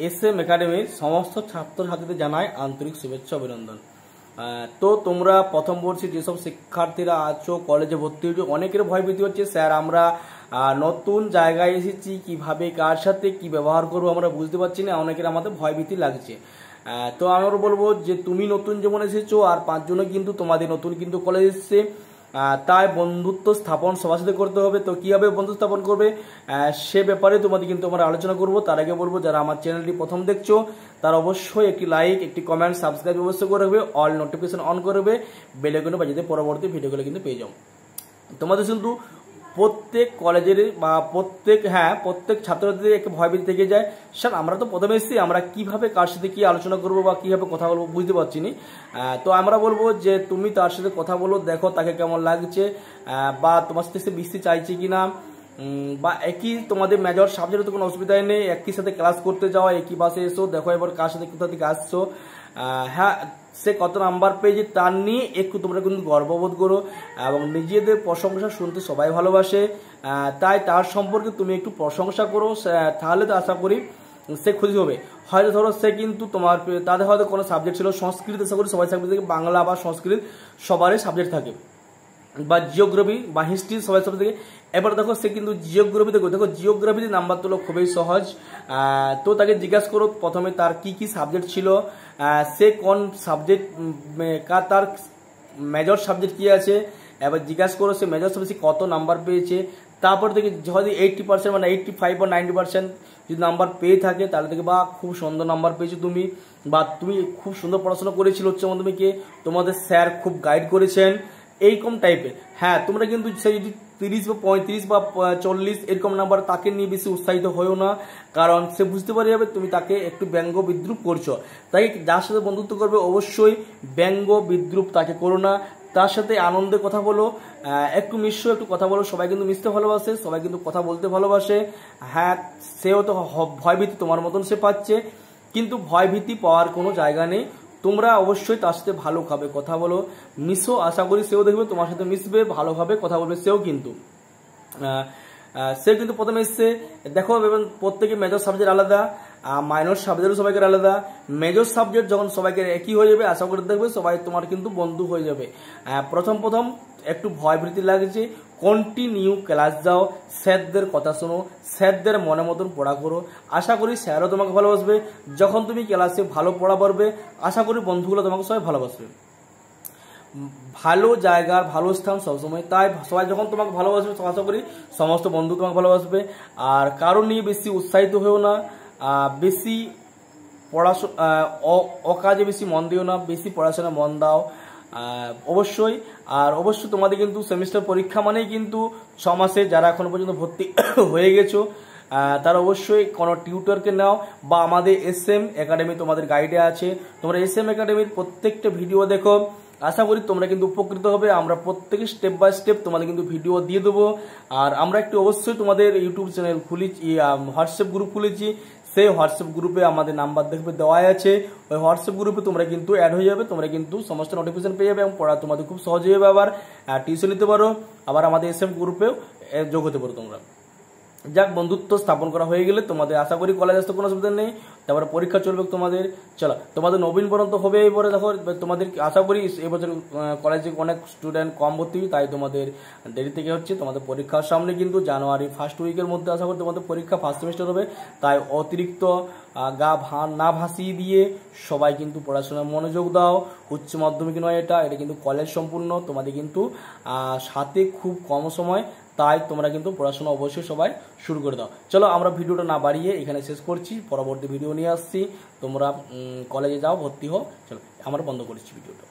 SM একাডেমির সমস্ত ছাত্রছাত্রীদের জানাই আন্তরিক শুভেচ্ছা অভিনন্দন। তো তোমরা প্রথম বর্ষে যেসব শিক্ষার্থীরা আছো, কলেজে ভর্তি হয়েছো, অনেকের ভয়ভীতি হচ্ছে স্যার আমরা নতুন জায়গায় এসেছি, কিভাবে কার সাথে কি ব্যবহার করবো আমরা বুঝতে পারছি না, অনেকের আমাদের ভয়ভীতি লাগছে। তো আমরা বলবো যে তুমি নতুন যেমন এসেছো আর 5 জনও কিন্তু তোমাদের নতুন কিন্তু কলেজ এসছে, তাই বন্ধুত্ব স্থাপন সবার সাথে করতে হবে। তো কীভাবে বন্ধু স্থাপন করবে সে ব্যাপারে তোমাদের কিন্তু আমরা আলোচনা করব। তার আগে বলবো যারা আমার চ্যানেলটি প্রথম দেখছো তারা অবশ্যই একটি লাইক, একটি কমেন্ট, সাবস্ক্রাইব অবশ্যই করে রাখবে, অল নোটিফিকেশন অন করবে, বেল আইকনে বাজিয়ে পরবর্তী ভিডিওগুলো কিন্তু পেয়ে যাও। তোমাদের কিন্তু প্রত্যেক কলেজের বা প্রত্যেক ছাত্রছাত্রীদের একটু ভয়ভীতি থেকে যায়, স্যার আমরা তো প্রথমে এসেছি, আমরা কিভাবে কার সাথে কি আলোচনা করবো বা কিভাবে কথা বলবো বুঝতে পারছি না। তো আমরা বলবো যে তুমি তার সাথে কথা বলো, দেখো তাকে কেমন লাগছে বা তোমার সাথে সে মিশতে চাইছে কিনা, বা একই তোমাদের মেজর সাবজেক্টে কোনো অসুবিধাই নেই, একই সাথে ক্লাস করতে যাওয়া, একই বাসে এসো, দেখো এবার কার সাথে কোথা থেকে আসছো, হ্যাঁ সে কত নাম্বার পেয়েছে তার নিয়ে একটু তোমরা কিন্তু গর্ববোধ করো এবং নিজেদের প্রশংসা শুনতে সবাই ভালোবাসে, তাই তার সম্পর্কে তুমি একটু প্রশংসা করো, তাহলে তো আশা করি সে খুশি হবে। হয়তো ধরো সে কিন্তু তোমার তাদের হয়তো কোনো সাবজেক্ট ছিল সংস্কৃত, আশা করি সবাই সাবজেক্ট থেকে বাংলা বা সংস্কৃত সবারই সাবজেক্ট থাকে, বা জিওগ্রাফি বা হিস্ট্রি সবাই সব থেকে। এবার দেখো সে কিন্তু জিওগ্রাফিতে, দেখো জিওগ্রাফিতে নাম্বার তোলো খুবই সহজ। তো তাকে জিজ্ঞাসা করো প্রথমে তার কি কি সাবজেক্ট ছিল, সে কোন সাবজেক্ট, তার মেজর সাবজেক্ট কি আছে, এবার জিজ্ঞাসা করো সে মেজর সাবজেক্ট কত নাম্বার পেয়েছে। তারপর থেকে যদি 80% মানে 85 বা 90% যদি নাম্বার পেয়ে থাকে তাহলে থেকে বা খুব সুন্দর নাম্বার পেয়েছো তুমি, বা তুমি খুব সুন্দর পড়াশোনা করেছিল উচ্চ মাধ্যমিকে, তোমাদের স্যার খুব গাইড করেছেন, এইরকম টাইপের। হ্যাঁ তোমরা কিন্তু সে যদি 30 বা 35 বা 40 এরকম নাম্বার, তাকে নিয়ে বেশি উৎসাহিত হয়েও না, কারণ সে বুঝতে পারে যাবে তুমি তাকে একটু ব্যঙ্গ বিদ্রুপ করছো। তাই যার সাথে বন্ধুত্ব করবে অবশ্যই ব্যঙ্গ বিদ্রুপ তাকে করো না, তার সাথে আনন্দে কথা বলো, একটু মিশো, একটু কথা বলো। সবাই কিন্তু মিশতে ভালোবাসে, সবাই কিন্তু কথা বলতে ভালোবাসে। হ্যাঁ সেও তো ভয়ভীতি তোমার মতন সে পাচ্ছে, কিন্তু ভয়ভীতি পাওয়ার কোনো জায়গা নেই। তোমরা অবশ্যই তার সাথে ভালোভাবে কথা বলো, মিশো, আশা করি সেও দেখবে তোমার সাথে মিশবে, ভালোভাবে কথা বলবে সেও কিন্তু। সে কিন্তু প্রথমে এসছে, দেখো প্রত্যেকে মেজর সাবজেক্ট আলাদা, মাইনর সাবজেক্টও সবাইকে আলাদা। মেজর সাবজেক্ট যখন সবাইকে একই হয়ে যাবে আশা করি দেখবে সবাই তোমার কিন্তু বন্ধু হয়ে যাবে। প্রথম একটু ভয়ভীতি লাগছে, কন্টিনিউ ক্লাস যাও, স্যারদের কথা শোনো, স্যারদের মনে মতন পড়া করো, আশা করি স্যারও তোমাকে ভালোবাসবে। যখন তুমি ক্লাসে ভালো পড়া পারবে আশা করি বন্ধুগুলো তোমাকে সবাই ভালোবাসবে। ভালো জায়গার ভালো স্থান সবসময়, তাই সবাই যখন তোমাকে ভালোবাসবে আশা করি সমস্ত বন্ধু তোমাকে ভালোবাসবে। আর কারো নিয়ে বেশি উৎসাহিত হয়েও না, বেশি পড়াশোনা অকাজে বেশি মন দিও না, বেশি পড়াশোনা মন দাও অবশ্যই। আর অবশ্যই তোমাদের কিন্তু সেমিস্টার পরীক্ষা মানেই কিন্তু 6 মাসে, যারা এখনো পর্যন্ত ভর্তি হয়ে গেছো তারা অবশ্যই কোনো টিউটরকে নাও, বা আমাদের এসএম একাডেমি তোমাদের গাইডে আছে, তোমরা এসএম একাডেমির প্রত্যেকটা ভিডিও দেখো, আশা করি তোমরা কিন্তু উপকৃত হবে। আমরা প্রত্যেকে স্টেপ বাই স্টেপ তোমাদের কিন্তু ভিডিও দিয়ে দেবো। আর আমরা একটু অবশ্যই তোমাদের ইউটিউব চ্যানেল খুলেছি, হোয়াটসঅ্যাপ গ্রুপ খুলেছি, সেই হোয়াটসঅ্যাপ গ্রুপে আমাদের নাম্বার দেখবে দেওয়াই আছে, ওই হোয়াটসঅ্যাপ গ্রুপে তোমরা কিন্তু অ্যাড হয়ে যাবে, তোমরা কিন্তু সমস্ত নোটিফিকেশন পেয়ে যাবে এবং পড়া তোমাদের খুব সহজ হয়ে যাবে। আবার টিউশন নিতে পারো, আবার আমাদের এসএম গ্রুপেও যোগ হতে পারো তোমরা। যাক, বন্ধুত্ব স্থাপন করা হয়ে গেলে তোমাদের আশা করি কলেজ আসতে কোনো অসুবিধা নেই। তারপরে পরীক্ষা চলবে তোমাদের, চলো তোমাদের নবীন বরণ তো হবে এবারে। দেখো তোমাদের আশা করি এবছর কলেজে অনেক স্টুডেন্ট কম ভর্তি, তাই তোমাদের দেরি থেকে হচ্ছে। তোমাদের পরীক্ষার সামনে কিন্তু জানুয়ারি ফার্স্ট উইকের মধ্যে আশা করি তোমাদের পরীক্ষা ফার্স্ট সেমিস্টার হবে, তাই অতিরিক্ত না ভাসিয়ে দিয়ে সবাই কিন্তু পড়াশোনায় মনোযোগ দাও। উচ্চ মাধ্যমিক নয়, এটা কিন্তু কলেজ সম্পূর্ণ, তোমাদের কিন্তু সাথে খুব কম সময়, তাই তোমরা কিন্তু পড়াশোনা অবশ্যই সবাই শুরু করে দাও। চলো আমরা ভিডিওটা না বাড়িয়ে এখানে শেষ করছি, পরবর্তী ভিডিও নিয়ে আসছি। তোমরা কলেজে যাও, ভর্তি হও, চলো আমরা বন্ধ করছি ভিডিওটা।